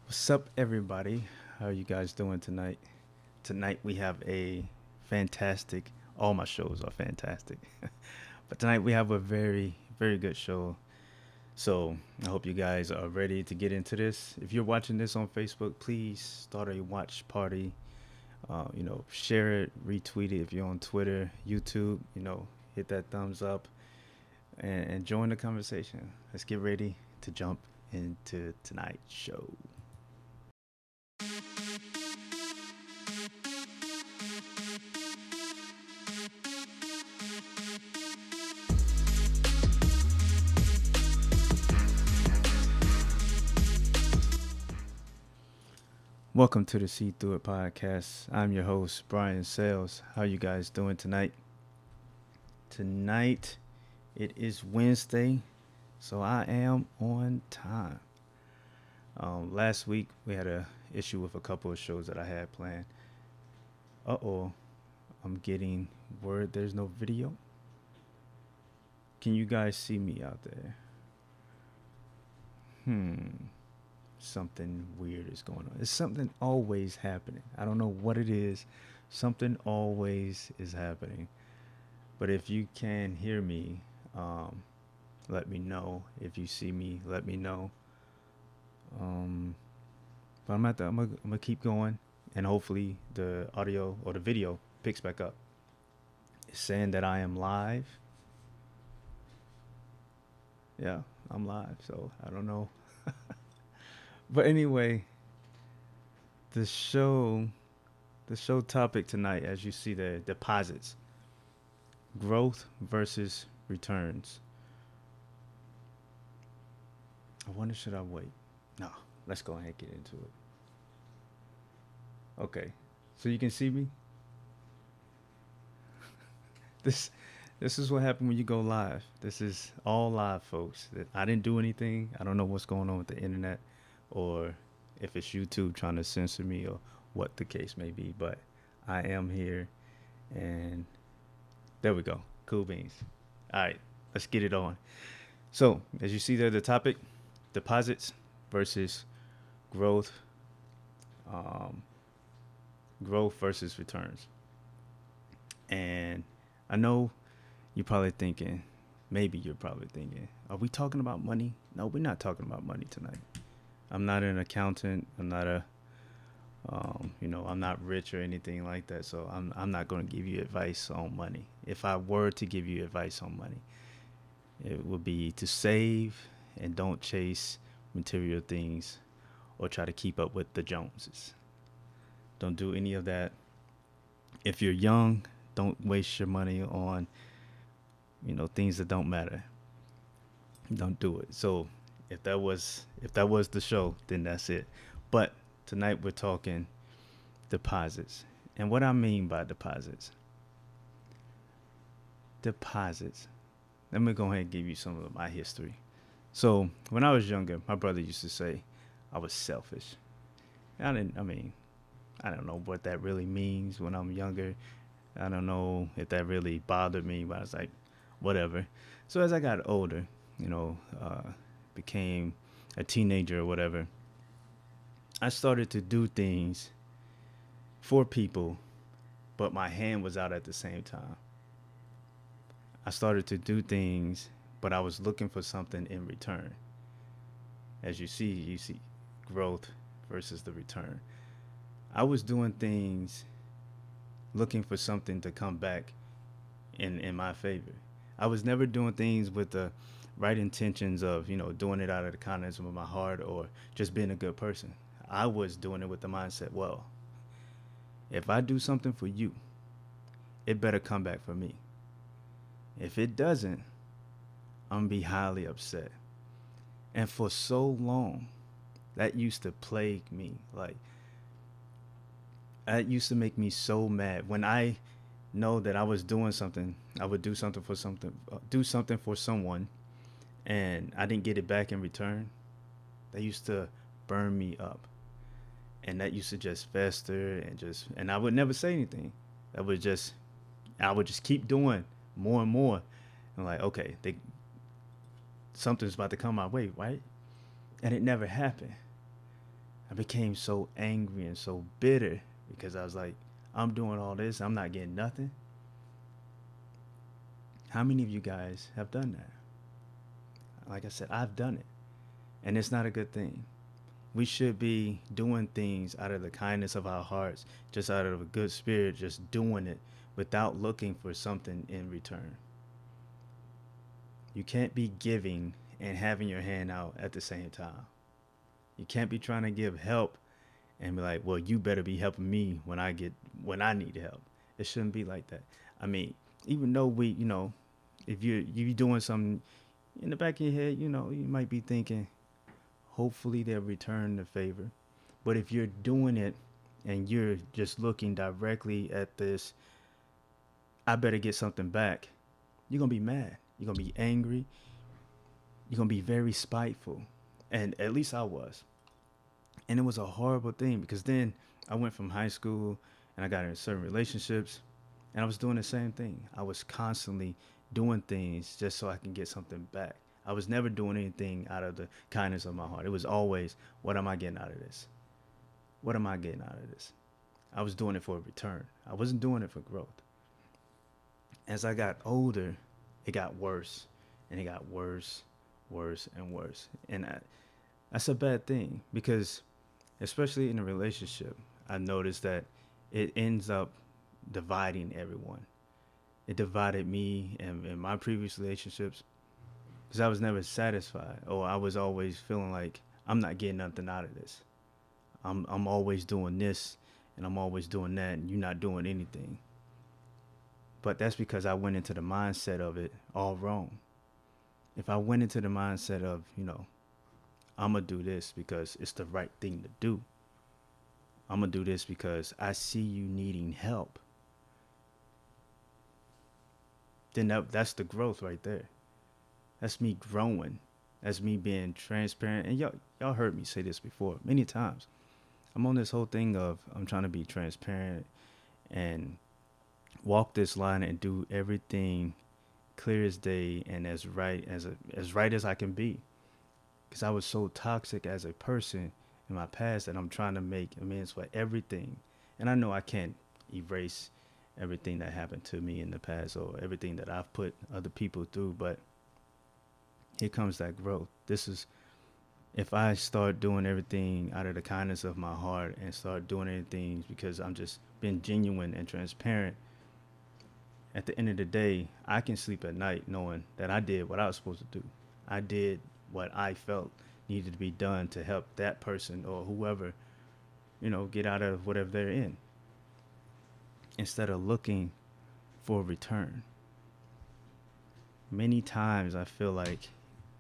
What's up, everybody? How are you guys doing tonight? Tonight we have a fantastic. All my shows are fantastic, but tonight we have a very, very good show. So I hope you guys are ready to get into this. If you're watching this on Facebook, please start a watch party. Share it, retweet it. If you're on Twitter, YouTube, hit that thumbs up and join the conversation. Let's get ready to jump into tonight's show. Welcome to the See Through It podcast. I'm your host, Brian Sales. How you guys doing tonight? Tonight, it is Wednesday, so I am on time. Last week, we had a issue with a couple of shows that I had planned. I'm getting word there's no video. Can you guys see me out there? Something weird is going on. It's something always happening. I don't know what it is. Something always is happening. But if you can hear me, let me know. If you see me, let me know. But I'm gonna keep going, and hopefully the audio or the video picks back up. It's saying that I am live. Yeah, I'm live. So I don't know. But anyway, the show topic tonight, as you see there, deposits, growth versus returns. I wonder, should I wait? No, let's go ahead and get into it. Okay, so you can see me. This is what happened when you go live. This is all live, folks. I didn't do anything. I don't know what's going on with the internet, or if it's YouTube trying to censor me, or what the case may be, but I am here, and there we go. Cool beans. All right, let's get it on. So, as you see there, the topic, deposits versus growth, growth versus returns. And I know you're probably thinking, are we talking about money? No, we're not talking about money tonight. I'm not an accountant. I'm not I'm not rich or anything like that. So I'm not going to give you advice on money. If I were to give you advice on money, it would be to save and don't chase material things or try to keep up with the Joneses. Don't do any of that. If you're young, don't waste your money on, things that don't matter. Don't do it. So if that was the show, then that's it. But tonight we're talking deposits. And what I mean by deposits. Let me go ahead and give you some of my history. So when I was younger, my brother used to say I was selfish. I don't know what that really means when I'm younger. I don't know if that really bothered me, but I was like, whatever. So as I got older, became a teenager or whatever, I started to do things for people, but my hand was out at the same time. I started to do things, but I was looking for something in return. As you see growth versus the return. I was doing things looking for something to come back in my favor. I was never doing things with the right intentions of, doing it out of the kindness of my heart or just being a good person. I was doing it with the mindset, well, if I do something for you, it better come back for me. If it doesn't, I'm gonna be highly upset. And for so long, that used to plague me. Like, that used to make me so mad. When I know that I was doing something, I would do something for someone, and I didn't get it back in return. They used to burn me up. And that used to just fester and I would never say anything. I would just I would just keep doing more and more. And like, okay, something's about to come my way, right? And it never happened. I became so angry and so bitter because I was like, I'm doing all this, I'm not getting nothing. How many of you guys have done that? Like I said, I've done it. And it's not a good thing. We should be doing things out of the kindness of our hearts, just out of a good spirit, just doing it without looking for something in return. You can't be giving and having your hand out at the same time. You can't be trying to give help and be like, well, you better be helping me when I need help. It shouldn't be like that. I mean, even though if you doing something in the back of your head, you might be thinking, hopefully they'll return the favor. But if you're doing it and you're just looking directly at this, I better get something back, you're gonna be mad. You're gonna be angry. You're gonna be very spiteful. And at least I was. And it was a horrible thing because then I went from high school and I got into certain relationships and I was doing the same thing. I was constantly doing things just so I can get something back. I was never doing anything out of the kindness of my heart. It was always, what am I getting out of this? What am I getting out of this? I was doing it for a return. I wasn't doing it for growth. As I got older, it got worse and it got worse, worse and worse. And that's a bad thing because especially in a relationship, I noticed that it ends up dividing everyone. It divided me and my previous relationships because I was never satisfied, or I was always feeling like I'm not getting nothing out of this. I'm always doing this and I'm always doing that, and you're not doing anything. But that's because I went into the mindset of it all wrong. If I went into the mindset of, I'm going to do this because it's the right thing to do, I'm going to do this because I see you needing help, then that's the growth right there. That's me growing. That's me being transparent. And y'all heard me say this before many times. I'm on this whole thing of I'm trying to be transparent and walk this line and do everything clear as day and as right as I can be. Because I was so toxic as a person in my past that I'm trying to make amends for everything. And I know I can't erase everything that happened to me in the past or everything that I've put other people through, but here comes that growth. This is if I start doing everything out of the kindness of my heart and start doing anything because I'm just being genuine and transparent, at the end of the day, I can sleep at night knowing that I did what I was supposed to do. I did what I felt needed to be done to help that person or whoever, get out of whatever they're in, instead of looking for a return. Many times I feel like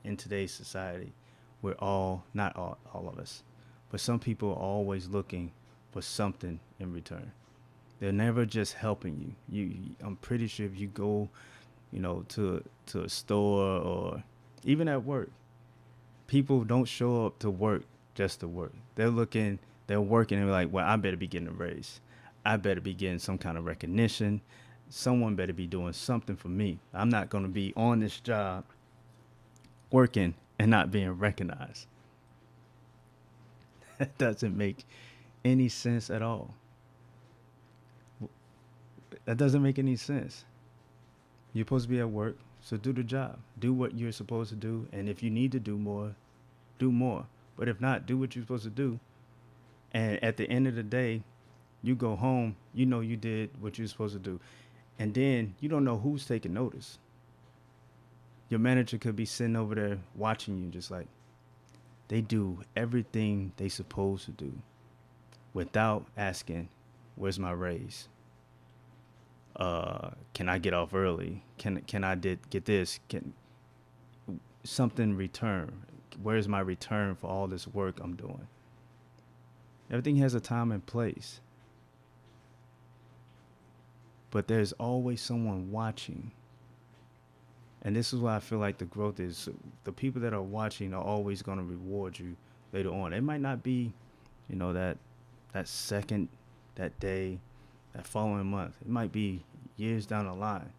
in today's society, we're not all of us, but some people are always looking for something in return. They're never just helping you. I'm pretty sure if you go, to a store or even at work, people don't show up to work just to work. They're working and they're like, well, I better be getting a raise. I better be getting some kind of recognition. Someone better be doing something for me. I'm not going to be on this job working and not being recognized. That doesn't make any sense at all. That doesn't make any sense. You're supposed to be at work, so do the job. Do what you're supposed to do, and if you need to do more, do more. But if not, do what you're supposed to do. And at the end of the day, you go home, you did what you're supposed to do. And then you don't know who's taking notice. Your manager could be sitting over there watching you just like they do everything they supposed to do without asking, where's my raise? Can I get off early? Can I get this? Can something return? Where's my return for all this work I'm doing? Everything has a time and place. But there's always someone watching. And this is why I feel like the growth is the people that are watching are always going to reward you later on. It might not be, that second, that day, that following month. It might be years down the line.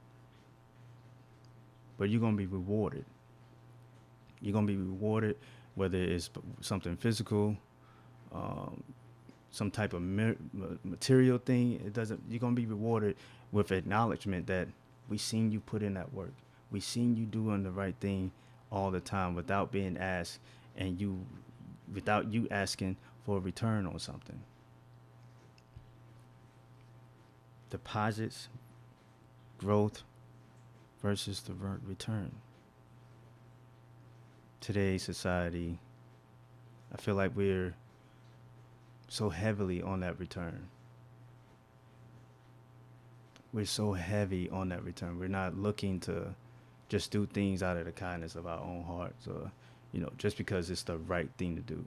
But you're gonna be rewarded. You're gonna be rewarded, whether it's something physical, um, some type of material thing. It doesn't. You're gonna be rewarded with acknowledgement that we seen you put in that work. We seen you doing the right thing all the time without being asked, and without you asking for a return on something. Deposits, growth versus the return. Today's society, I feel like we're so heavily on that return. We're so heavy on that return. We're not looking to just do things out of the kindness of our own hearts, or, just because it's the right thing to do.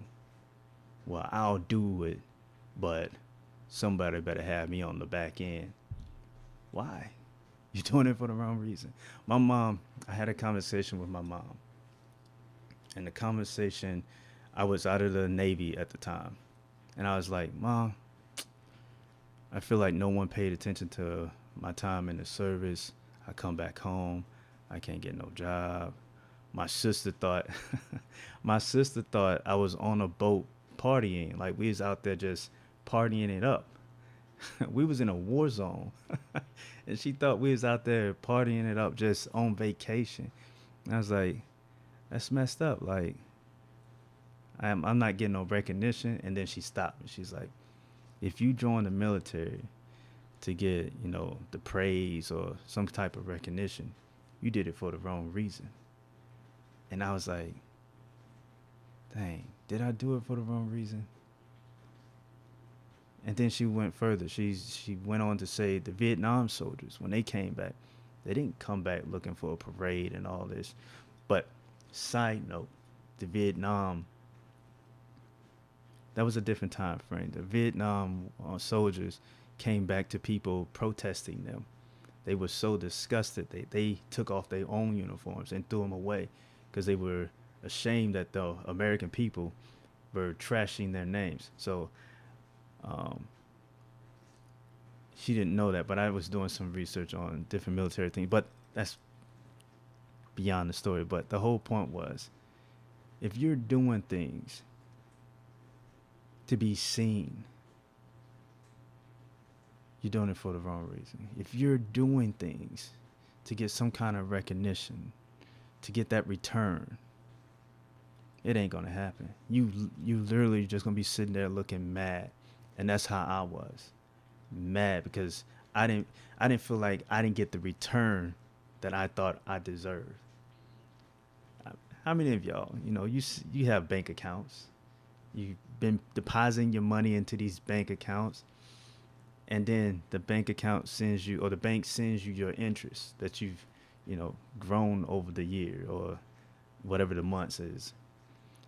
Well, I'll do it, but somebody better have me on the back end. Why? You're doing it for the wrong reason. I had a conversation with my mom. And the conversation, I was out of the Navy at the time. And I was like, Mom, I feel like no one paid attention to my time in the service. I come back home, I can't get no job. My sister thought my sister thought I was on a boat partying, like we was out there just partying it up. We was in a war zone. And she thought we was out there partying it up just on vacation. And I was like, that's messed up. Like, I'm not getting no recognition. And then she stopped and she's like, if you join the military to get, the praise or some type of recognition, you did it for the wrong reason. And I was like, dang, did I do it for the wrong reason? And then she went further. She went on to say the Vietnam soldiers, when they came back, they didn't come back looking for a parade and all this. But side note, the Vietnam, that was a different time frame. The Vietnam soldiers came back to people protesting them. They were so disgusted they took off their own uniforms and threw them away because they were ashamed that the American people were trashing their names. So she didn't know that, but I was doing some research on different military things. But that's beyond the story. But the whole point was, if you're doing things to be seen, you're doing it for the wrong reason. If you're doing things to get some kind of recognition, to get that return, it ain't gonna happen. You literally just gonna be sitting there looking mad. And that's how I was. Mad because I didn't feel like I didn't get the return that I thought I deserved. How many of y'all, you have bank accounts. You've been depositing your money into these bank accounts, and then the bank account sends you, or the bank sends you your interest that you've, grown over the year or whatever the month is,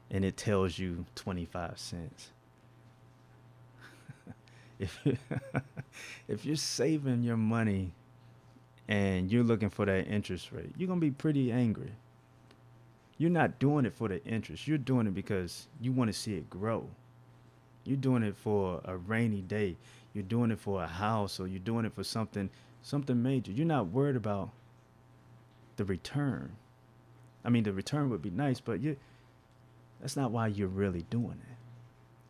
and it tells you 25 cents. If you're saving your money and you're looking for that interest rate, you're going to be pretty angry. You're not doing it for the interest. You're doing it because you want to see it grow. You're doing it for a rainy day. You're doing it for a house, or you're doing it for something major. You're not worried about the return. I mean, the return would be nice, but that's not why you're really doing it.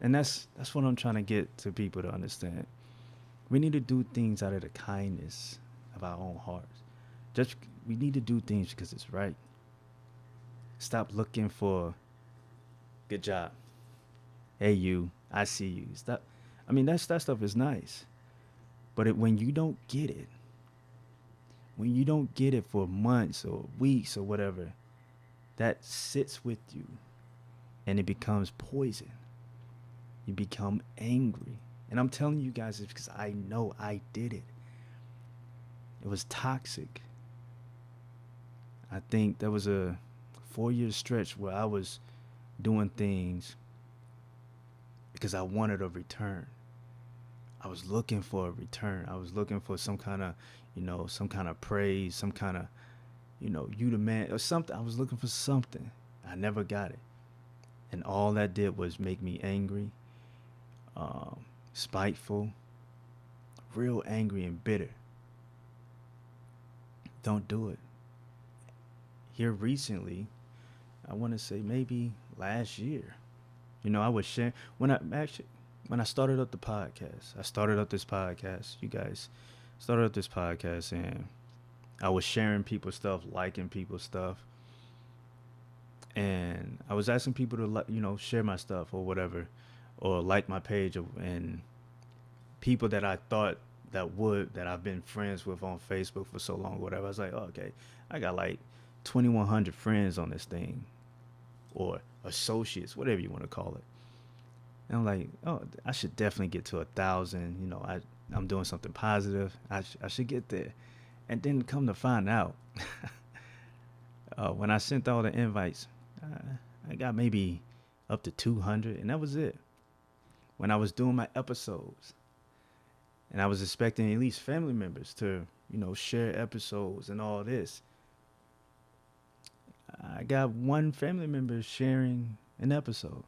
And that's what I'm trying to get to people to understand. We need to do things out of the kindness of our own hearts. We need to do things because it's right. Stop looking for good job. Hey you, I see you. Stop. I mean, that stuff is nice. But when you don't get it, for months or weeks or whatever, that sits with you and it becomes poison. You become angry. And I'm telling you guys this because I know I did it. It was toxic. I think there was a 4-year stretch where I was doing things because I wanted a return. I was looking for a return. I was looking for some kind of praise, some kind of, you the man or something. I was looking for something. I never got it. And all that did was make me angry, spiteful, real angry and bitter. Don't do it. Here recently, I want to say maybe last year, I was sharing when I started up the podcast. I started up this podcast. You guys started up this podcast, and I was sharing people's stuff, liking people's stuff, and I was asking people to share my stuff or whatever, or like my page, and people that I thought that I've been friends with on Facebook for so long, whatever. I was like, oh, okay, I got like 2,100 friends on this thing, or associates, whatever you want to call it. And I'm like, oh, I should definitely get to 1,000. I'm doing something positive. I should get there. And then come to find out, when I sent all the invites, I got maybe up to 200, and that was it. When I was doing my episodes, and I was expecting at least family members to, share episodes and all this, I got one family member sharing an episode.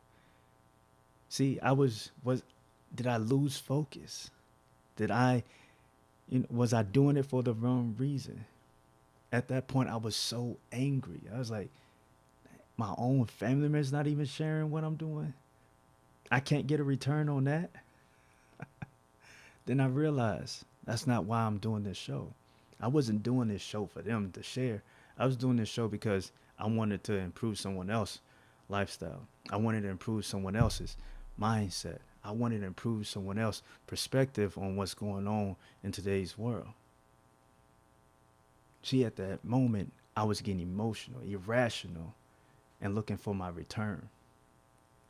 See, did I lose focus? Did I, was I doing it for the wrong reason? At that point, I was so angry. I was like, my own family members not even sharing what I'm doing. I can't get a return on that. Then I realized that's not why I'm doing this show. I wasn't doing this show for them to share. I was doing this show because I wanted to improve someone else's lifestyle. I wanted to improve someone else's mindset. I wanted to improve someone else's perspective on what's going on in today's world. See, at that moment, I was getting emotional, irrational, and looking for my return.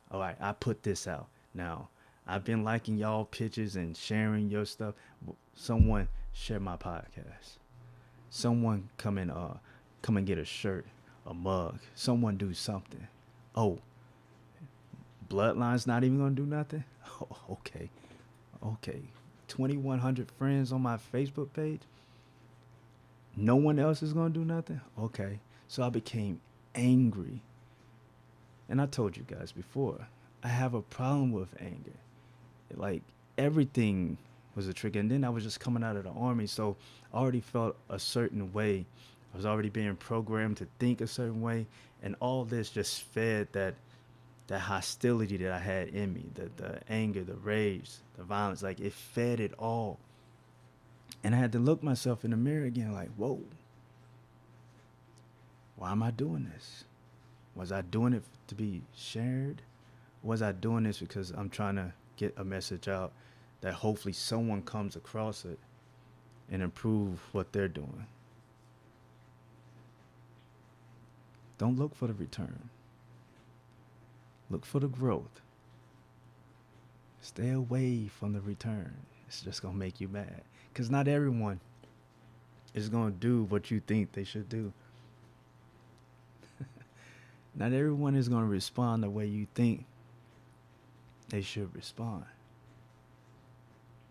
All right, I put this out. Now, I've been liking y'all pictures and sharing your stuff. Someone share my podcast. Someone come and get a shirt, a mug. Someone do something. Oh, Bloodline's not even gonna do nothing? Oh, okay. 2,100 friends on my Facebook page. No one else is gonna do nothing? Okay. So I became angry. And I told you guys before, I have a problem with anger. Like, everything was a trigger. And then I was just coming out of the army, so I already felt a certain way. I was already being programmed to think a certain way, and all this just fed that hostility that I had in me, the anger, the rage, the violence. Like, it fed it all. And I had to look myself in the mirror again, like, whoa, why am I doing this? Was I doing it to be shared? Was I doing this because I'm trying to get a message out that hopefully someone comes across it and improve what they're doing? Don't look for the return. Look for the growth. Stay away from the return. It's just going to make you mad. Because not everyone is going to do what you think they should do. Not everyone is going to respond the way you think they should respond.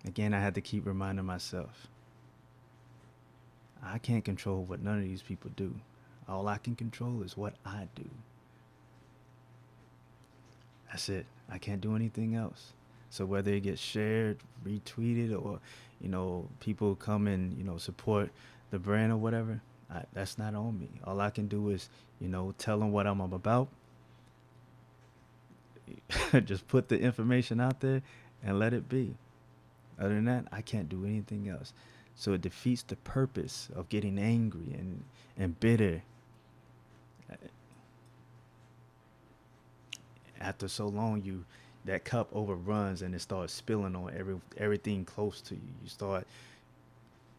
Again, I had to keep reminding myself, I can't control what none of these people do. All I can control is what I do. That's it. I can't do anything else. So whether it gets shared, retweeted, or, people come and, support the brand or whatever, that's not on me. All I can do is, tell them what I'm about. Just put the information out there and let it be. Other than that, I can't do anything else. So it defeats the purpose of getting angry and bitter. After so long, that cup overruns and it starts spilling on everything close to you. You start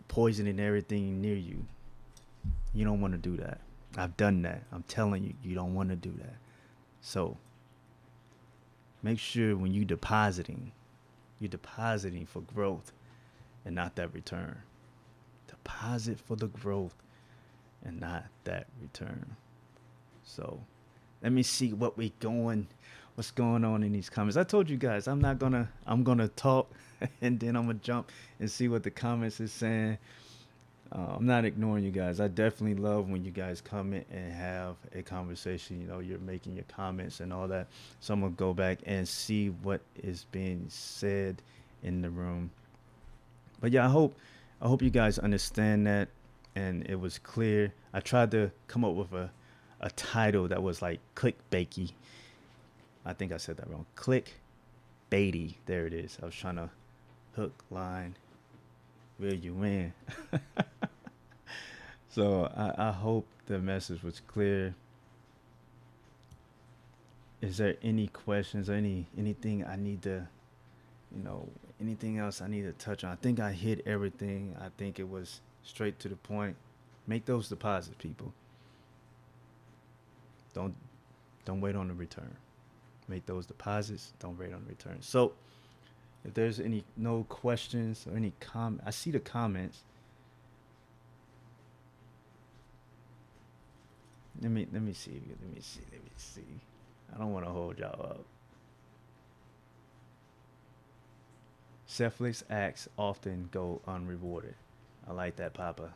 poisoning everything near you. You don't want to do that. I've done that. I'm telling you, you don't want to do that. So make sure when you're depositing for growth and not that return. Deposit for the growth and not that return. So let me see what's going on in these comments. I told you guys I'm gonna talk and then I'm gonna jump and see what the comments is saying. I'm not ignoring you guys. I definitely love when you guys comment and have a conversation. You know, you're making your comments and all that. So I'm gonna go back and see what is being said in the room. But yeah, I hope you guys understand that and it was clear. I tried to come up with a title that was like clickbaity. I think I said that wrong. Click baity. There it is. I was trying to hook, line, reel you in. So I hope the message was clear. Is there any questions or anything I need to, you know, anything else I need to touch on? I think I hit everything. I think it was straight to the point. Make those deposits, people. Don't don't wait on the return. Make those deposits. Don't wait on the return. So if there's any no questions or any comment, I see the comments. Let me see. Let me see. I don't want to hold y'all up. Selfless acts often go unrewarded. I like that, Papa.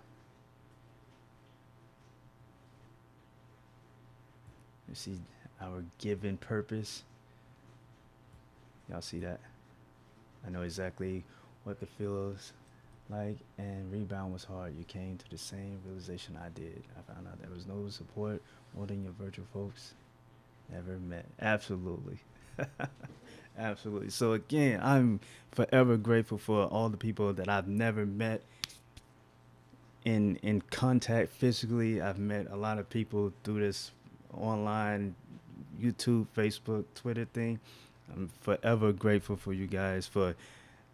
You see our given purpose. Y'all see that? I know exactly what the feels like, and rebound was hard. You came to the same realization I did. I found out there was no support more than your virtual folks ever met. Absolutely. Absolutely. So again, I'm forever grateful for all the people that I've never met in contact physically. I've met a lot of people through this online YouTube, Facebook, Twitter thing. I'm forever grateful for you guys for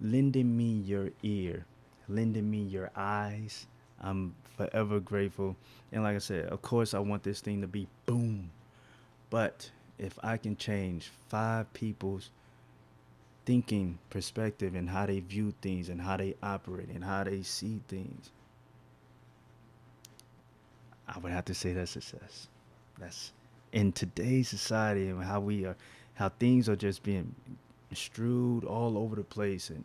lending me your ear, lending me your eyes. I'm forever grateful. And like I said, of course, I want this thing to be boom. But if I can change five people's thinking perspective and how they view things and how they operate and how they see things, I would have to say that's success. That's in today's society and how we are, how things are just being strewed all over the place and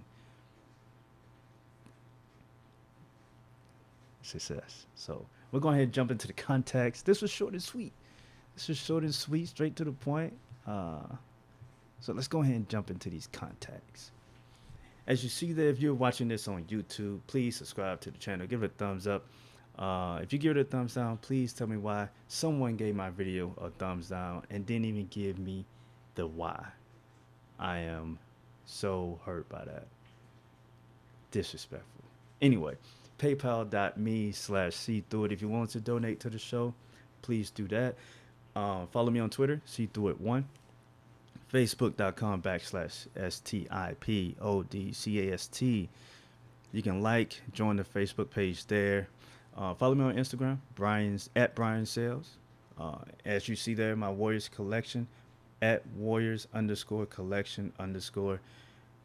success. So we're going ahead and jump into the context. This was short and sweet. This was short and sweet, straight to the point. So let's go ahead and jump into these contacts. As you see there, if you're watching this on YouTube, please subscribe to the channel. Give it a thumbs up. If you give it a thumbs down, please tell me why someone gave my video a thumbs down and didn't even give me the why. I am so hurt by that. Disrespectful. Anyway, paypal.me/SeeThroughIt. If you want to donate to the show, please do that. Follow me on Twitter, SeeThroughIt1. Facebook.com/STIPODCAST. You can like, join the Facebook page there. Follow me on Instagram, Brian's at Brian Sales. As you see there, my Warriors collection at Warriors underscore collection underscore.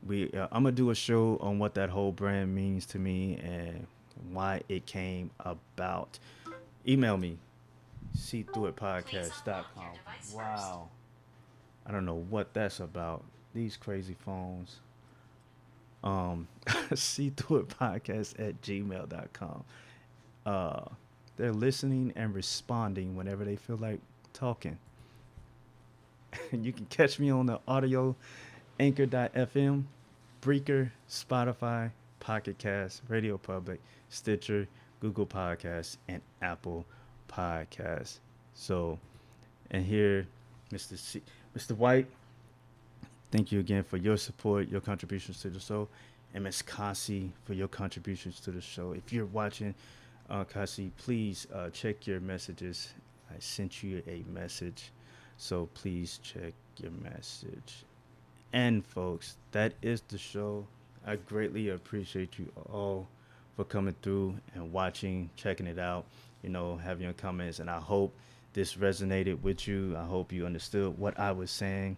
I'm gonna do a show on what that whole brand means to me and why it came about. Email me, SeeThroughItPodcast.com. Wow. I don't know what that's about. These crazy phones. SeeThroughItPodcast at gmail.com. Uh, they're listening and responding whenever they feel like talking. And you can catch me on the audio Anchor.fm, Breaker, Spotify, Pocket Cast, Radio Public, Stitcher, Google Podcasts, and Apple Podcasts. So, and here, Mr. White, thank you again for your support, your contributions to the show, and Miss Kasi for your contributions to the show. If you're watching, Kasi, please check your messages. I sent you a message, so please check your message. And folks, that is the show. I greatly appreciate you all for coming through and watching, checking it out, having your comments. And I hope this resonated with you. I hope you understood what I was saying.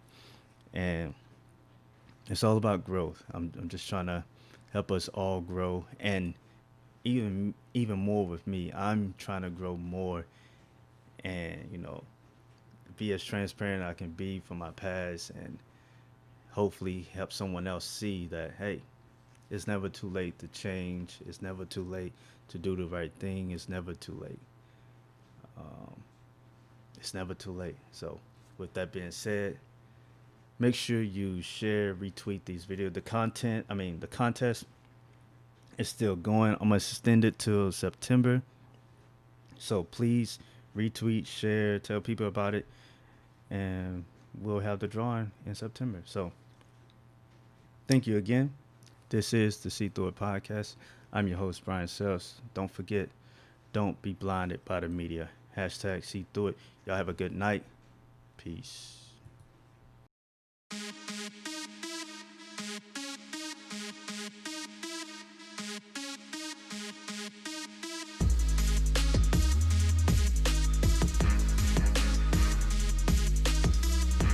And it's all about growth. I'm just trying to help us all grow. And even more with me, I'm trying to grow more and, be as transparent I can be from my past and hopefully help someone else see that, hey, It's never too late to change. It's never too late to do the right thing. It's never too late. Um, it's never too late. So, with that being said, make sure you share, retweet these videos. The contest is still going. I'm gonna extend it till September. So please retweet, share, tell people about it, and we'll have the drawing in September. So thank you again. This is the See Through It podcast. I'm your host, Brian Sells. Don't forget, don't be blinded by the media. Hashtag See Through It. Y'all have a good night. Peace.